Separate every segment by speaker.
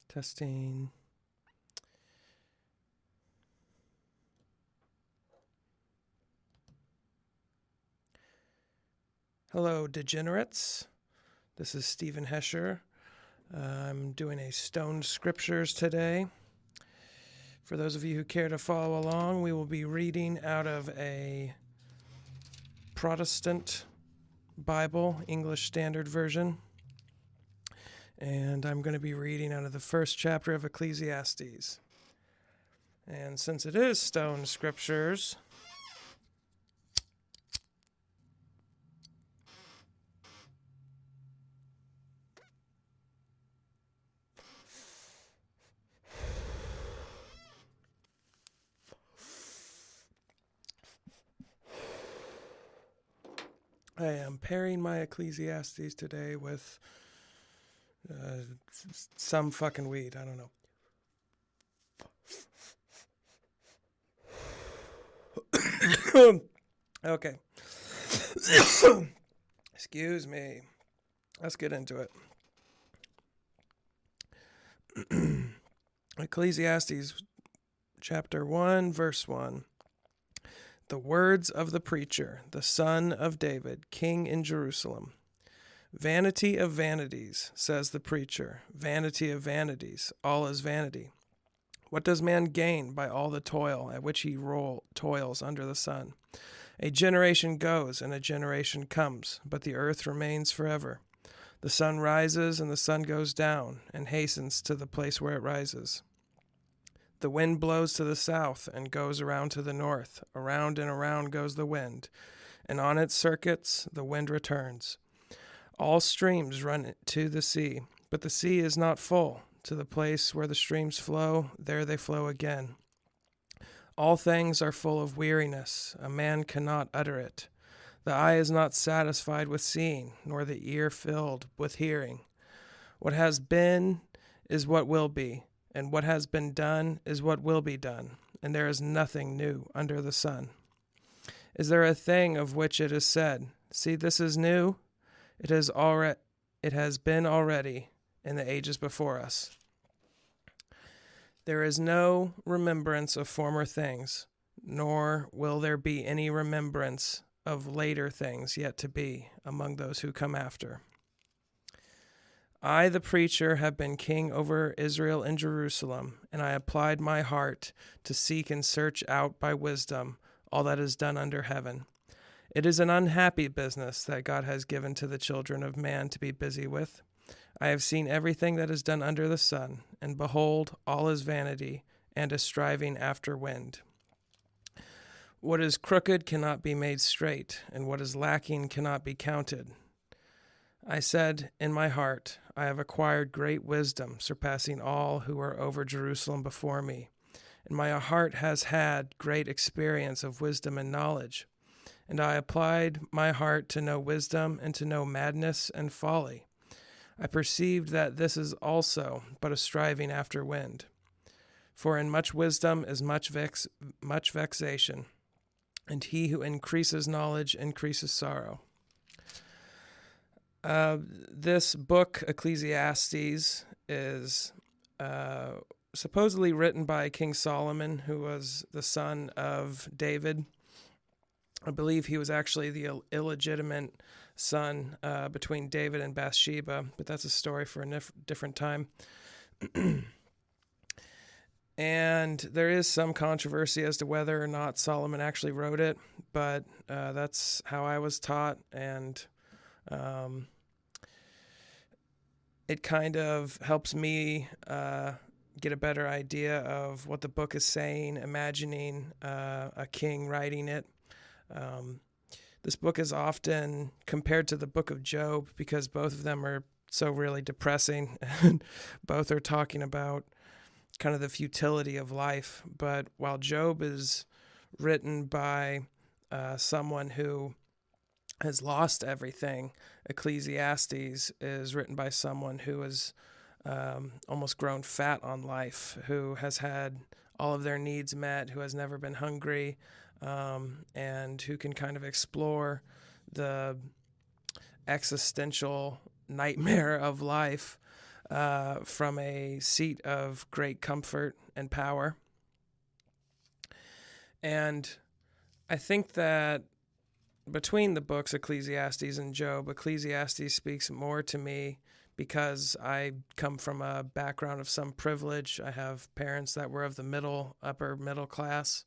Speaker 1: Testing. Hello, degenerates. This is Stephen Hesher. I'm doing a Stone Scriptures today. For those of you who care to follow along, we will be reading out of a Protestant Bible, English Standard Version. And I'm going to be reading out of the first chapter of Ecclesiastes. And since it is Stone Scriptures, I am pairing my Ecclesiastes today with some fucking weed. I don't know. Okay. Excuse me. Let's get into it. Ecclesiastes chapter 1, verse 1. The words of the preacher, the son of David, king in Jerusalem. Vanity of vanities, says the preacher. Vanity of vanities, all is vanity. What does man gain by all the toil at which he toils under the sun? A generation goes and a generation comes, but the earth remains forever. The sun rises and the sun goes down and hastens to the place where it rises. The wind blows to the south and goes around to the north. Around and around goes the wind, and on its circuits the wind returns. All streams run to the sea, but the sea is not full. To the place where the streams flow, there they flow again. All things are full of weariness. A man cannot utter it. The eye is not satisfied with seeing, nor the ear filled with hearing. What has been is what will be, and what has been done is what will be done, and there is nothing new under the sun. Is there a thing of which it is said, "See, this is new"? It has been already in the ages before us. There is no remembrance of former things, nor will there be any remembrance of later things yet to be among those who come after. I, the preacher, have been king over Israel and Jerusalem, and I applied my heart to seek and search out by wisdom all that is done under heaven. It is an unhappy business that God has given to the children of man to be busy with. I have seen everything that is done under the sun, and behold, all is vanity, and a striving after wind. What is crooked cannot be made straight, and what is lacking cannot be counted. I said in my heart, I have acquired great wisdom, surpassing all who are over Jerusalem before me. And my heart has had great experience of wisdom and knowledge. And I applied my heart to know wisdom and to know madness and folly. I perceived that this is also but a striving after wind. For in much wisdom is much vexation, and he who increases knowledge increases sorrow. This book, Ecclesiastes, is supposedly written by King Solomon, who was the son of David. I believe he was actually the illegitimate son between David and Bathsheba, but that's a story for a different time. And there is some controversy as to whether or not Solomon actually wrote it, but that's how I was taught, and it kind of helps me get a better idea of what the book is saying, imagining a king writing it. This book is often compared to the book of Job because both of them are so really depressing, and both are talking about kind of the futility of life. But while Job is written by someone who has lost everything, Ecclesiastes is written by someone who has almost grown fat on life, who has had all of their needs met, who has never been hungry, and who can kind of explore the existential nightmare of life from a seat of great comfort and power. And I think that between the books Ecclesiastes and Job, Ecclesiastes speaks more to me because I come from a background of some privilege. I have parents that were of the upper middle class.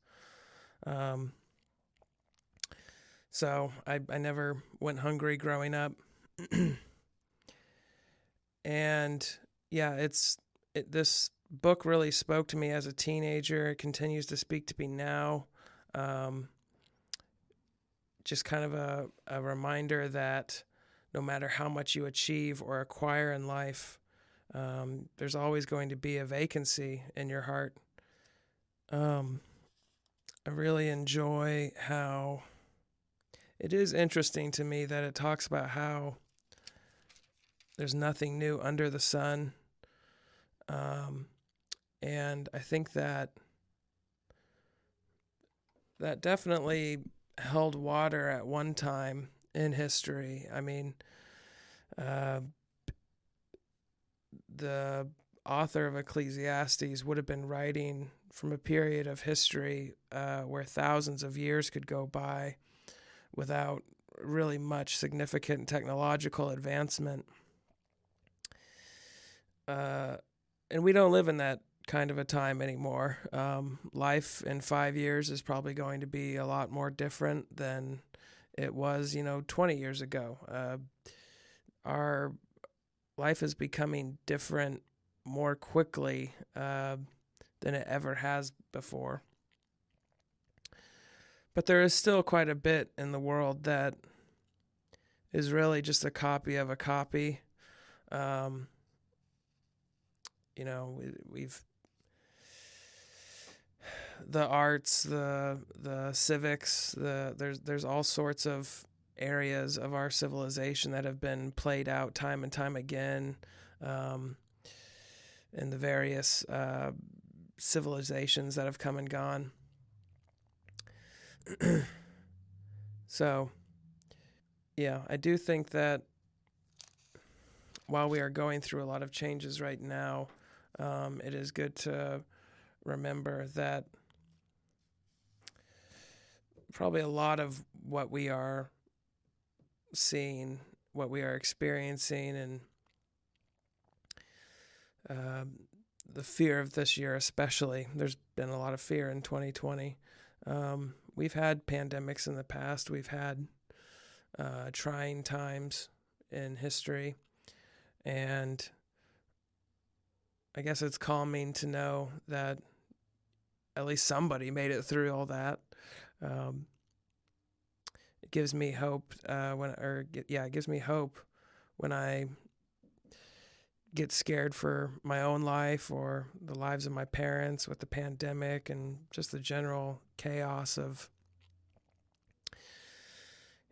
Speaker 1: So I never went hungry growing up. And yeah, this book really spoke to me as a teenager. It continues to speak to me now. Just kind of a reminder that no matter how much you achieve or acquire in life, there's always going to be a vacancy in your heart. I really enjoy how it is interesting to me that it talks about how there's nothing new under the sun. And I think that definitely held water at one time in history. I mean, the author of Ecclesiastes would have been writing from a period of history where thousands of years could go by without really much significant technological advancement. And we don't live in that kind of a time anymore. Life in 5 years is probably going to be a lot more different than it was, 20 years ago. Our life is becoming different more quickly than it ever has before. But there is still quite a bit in the world that is really just a copy of a copy. We've the arts, the civics, there's all sorts of areas of our civilization that have been played out time and time again in the various civilizations that have come and gone. So, yeah, I do think that while we are going through a lot of changes right now, it is good to remember that probably a lot of what we are seeing, what we are experiencing, and the fear of this year especially. There's been a lot of fear in 2020. We've had pandemics in the past. We've had trying times in history. And I guess it's calming to know that at least somebody made it through all that. It gives me hope it gives me hope when I get scared for my own life or the lives of my parents with the pandemic and just the general chaos of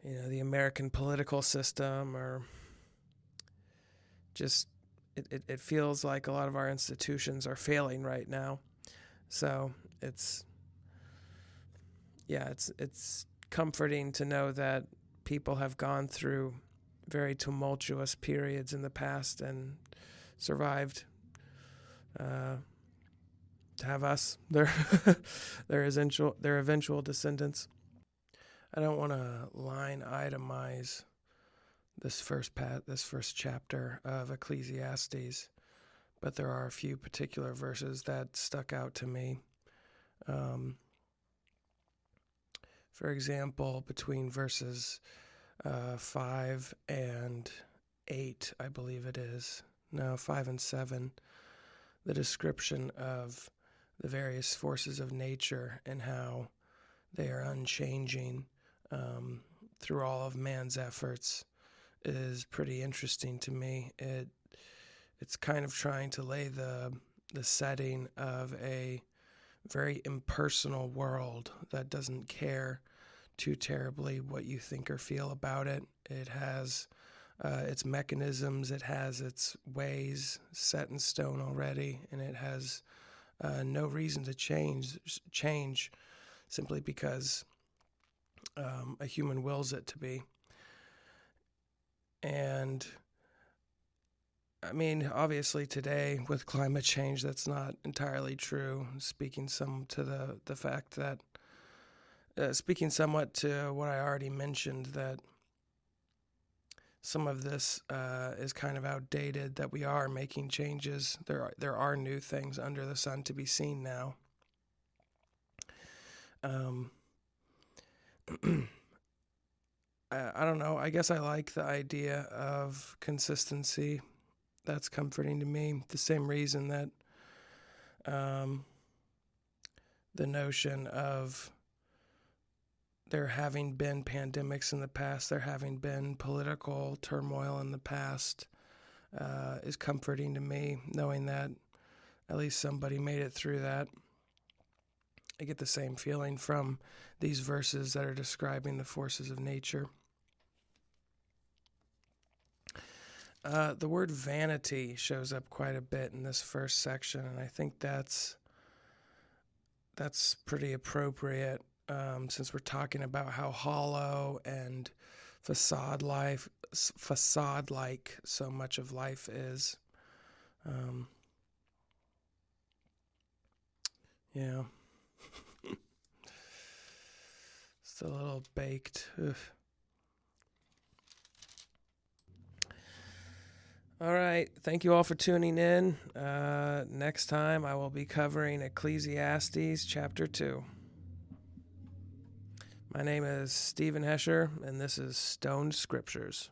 Speaker 1: the American political system, or just it feels like a lot of our institutions are failing right now. So it's comforting to know that people have gone through very tumultuous periods in the past and survived to have us, their eventual descendants. I don't want to line itemize this first chapter of Ecclesiastes, but there are a few particular verses that stuck out to me. For example, between verses 5 and 8, I believe it is. No, 5 and 7, the description of the various forces of nature and how they are unchanging through all of man's efforts is pretty interesting to me. It's kind of trying to lay the setting of a very impersonal world that doesn't care too terribly what you think or feel about it. It has its mechanisms, it has its ways set in stone already, and it has no reason to change simply because a human wills it to be. And I mean, obviously today with climate change, that's not entirely true. Speaking some to the fact that, speaking somewhat to what I already mentioned, that some of this is kind of outdated. That we are making changes. There are new things under the sun to be seen now. I don't know. I guess I like the idea of consistency. That's comforting to me. The same reason that the notion of there having been pandemics in the past, there having been political turmoil in the past, is comforting to me, knowing that at least somebody made it through that. I get the same feeling from these verses that are describing the forces of nature. The word vanity shows up quite a bit in this first section, and I think that's pretty appropriate, since we're talking about how hollow and facade-like so much of life is. Yeah. It's a little baked. Ugh. All right. Thank you all for tuning in. Next time I will be covering Ecclesiastes chapter 2. My name is Stephen Hesher, and this is Stoned Scriptures.